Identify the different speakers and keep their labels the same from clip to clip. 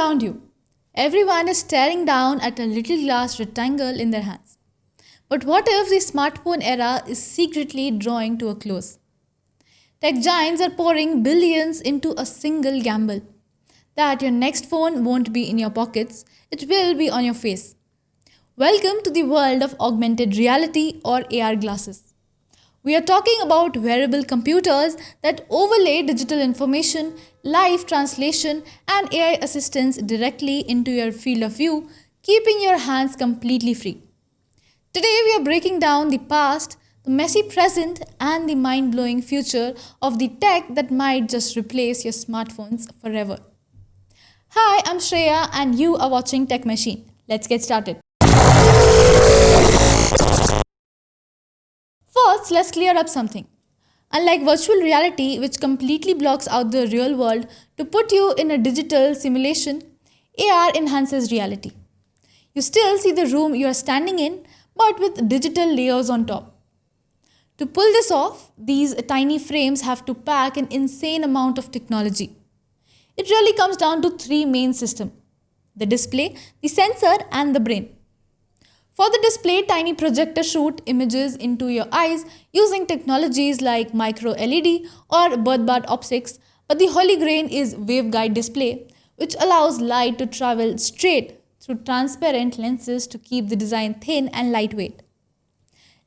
Speaker 1: around you. Everyone is staring down at a little glass rectangle in their hands. But what if the smartphone era is secretly drawing to a close? Tech giants are pouring billions into a single gamble that your next phone won't be in your pockets, it will be on your face. Welcome to the world of augmented reality or AR glasses. We are talking about wearable computers that overlay digital information, live translation, and AI assistance directly into your field of view, keeping your hands completely free. Today, we are breaking down the past, the messy present, and the mind blowing future of the tech that might just replace your smartphones forever. Hi, I'm Shreya, and you are watching Tech Machine. Let's get started. First, let's clear up something. Unlike virtual reality, which completely blocks out the real world to put you in a digital simulation, AR enhances reality. You still see the room you are standing in, but with digital layers on top. To pull this off, these tiny frames have to pack an insane amount of technology. It really comes down to three main systems: the display, the sensor, and the brain. For the display, tiny projectors shoot images into your eyes using technologies like MicroLED or birdbath optics, but the holy grail is Waveguide display, which allows light to travel straight through transparent lenses to keep the design thin and lightweight.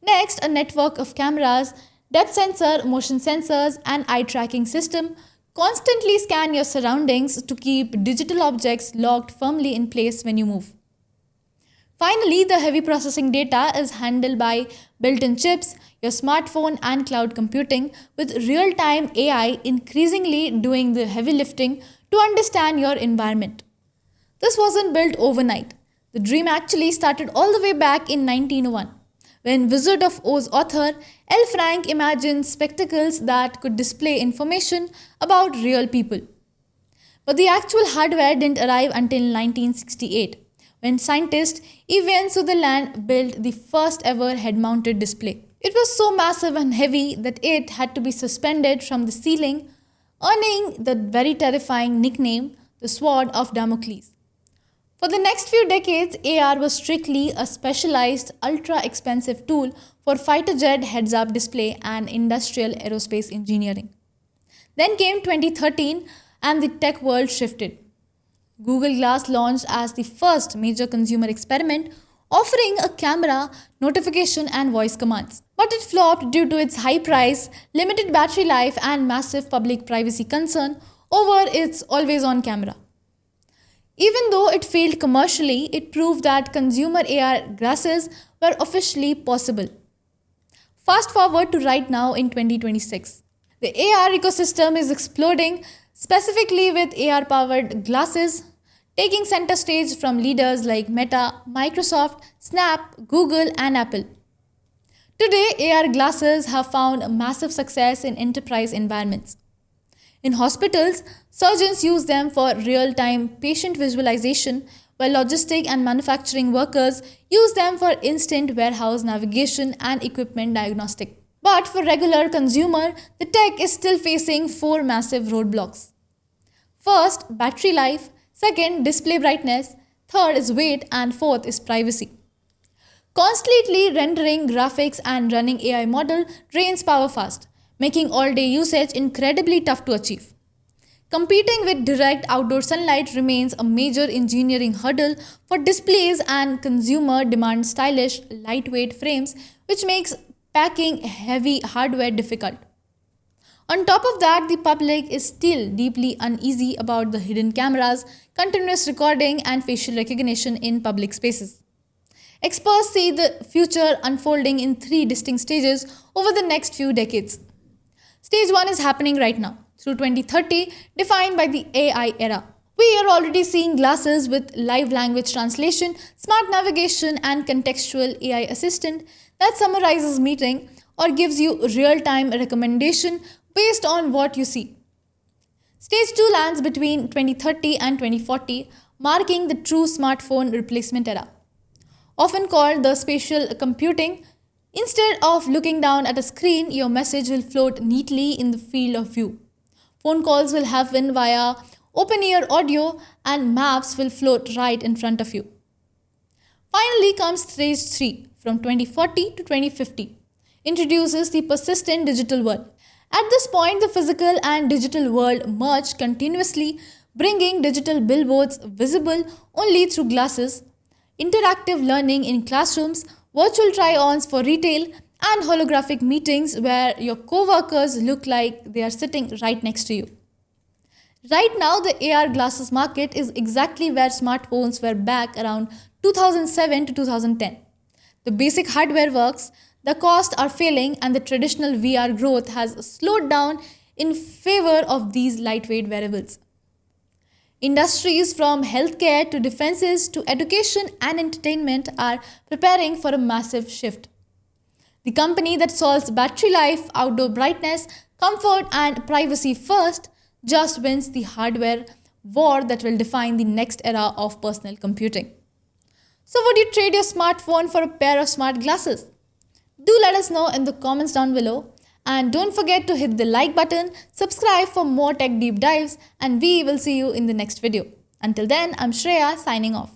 Speaker 1: Next, a network of cameras, depth sensor, motion sensors, and eye tracking system constantly scan your surroundings to keep digital objects locked firmly in place when you move. Finally, the heavy processing data is handled by built-in chips, your smartphone, and cloud computing, with real-time AI increasingly doing the heavy lifting to understand your environment. This wasn't built overnight. The dream actually started all the way back in 1901, when Wizard of Oz author L. Frank imagined spectacles that could display information about real people. But the actual hardware didn't arrive until 1968. When scientist Evan Sutherland built the first ever head-mounted display. It was so massive and heavy that it had to be suspended from the ceiling, earning the very terrifying nickname, the Sword of Damocles. For the next few decades, AR was strictly a specialized, ultra-expensive tool for fighter jet heads-up display and industrial aerospace engineering. Then came 2013 and the tech world shifted. Google Glass launched as the first major consumer experiment, offering a camera, notification, and voice commands. But it flopped due to its high price, limited battery life, and massive public privacy concern over its always-on camera. Even though it failed commercially, it proved that consumer AR glasses were officially possible. Fast forward to right now in 2026. The AR ecosystem is exploding, specifically with AR-powered glasses, taking center stage from leaders like Meta, Microsoft, Snap, Google, and Apple. Today, AR glasses have found massive success in enterprise environments. In hospitals, surgeons use them for real-time patient visualization, while logistic and manufacturing workers use them for instant warehouse navigation and equipment diagnostic. But for regular consumer, the tech is still facing four massive roadblocks. First, battery life. Second, display brightness. Third is weight. And fourth is privacy. Constantly rendering graphics and running AI model drains power fast, making all-day usage incredibly tough to achieve. Competing with direct outdoor sunlight remains a major engineering hurdle for displays, and consumer demand stylish, lightweight frames, which makes packing heavy hardware difficult. On top of that, the public is still deeply uneasy about the hidden cameras, continuous recording, and facial recognition in public spaces. Experts see the future unfolding in three distinct stages over the next few decades. Stage 1 is happening right now, through 2030, defined by the AI era. We are already seeing glasses with live language translation, smart navigation, and contextual AI assistant that summarizes meeting or gives you real-time recommendation based on what you see. Stage 2 lands between 2030 and 2040, marking the true smartphone replacement era. Often called the spatial computing, instead of looking down at a screen, your message will float neatly in the field of view. Phone calls will happen via open ear audio, and maps will float right in front of you. Finally comes stage 3 from 2040 to 2050, introduces the persistent digital world. At this point, the physical and digital world merge continuously, bringing digital billboards visible only through glasses, interactive learning in classrooms, virtual try-ons for retail, and holographic meetings where your co-workers look like they are sitting right next to you. Right now, the AR glasses market is exactly where smartphones were back around 2007 to 2010. The basic hardware works, the costs are failing, and the traditional VR growth has slowed down in favor of these lightweight wearables. Industries from healthcare to defenses to education and entertainment are preparing for a massive shift. The company that solves battery life, outdoor brightness, comfort, and privacy first just wins the hardware war that will define the next era of personal computing. So, would you trade your smartphone for a pair of smart glasses? Do let us know in the comments down below. And don't forget to hit the like button, subscribe for more tech deep dives, and we will see you in the next video. Until then, I'm Shreya signing off.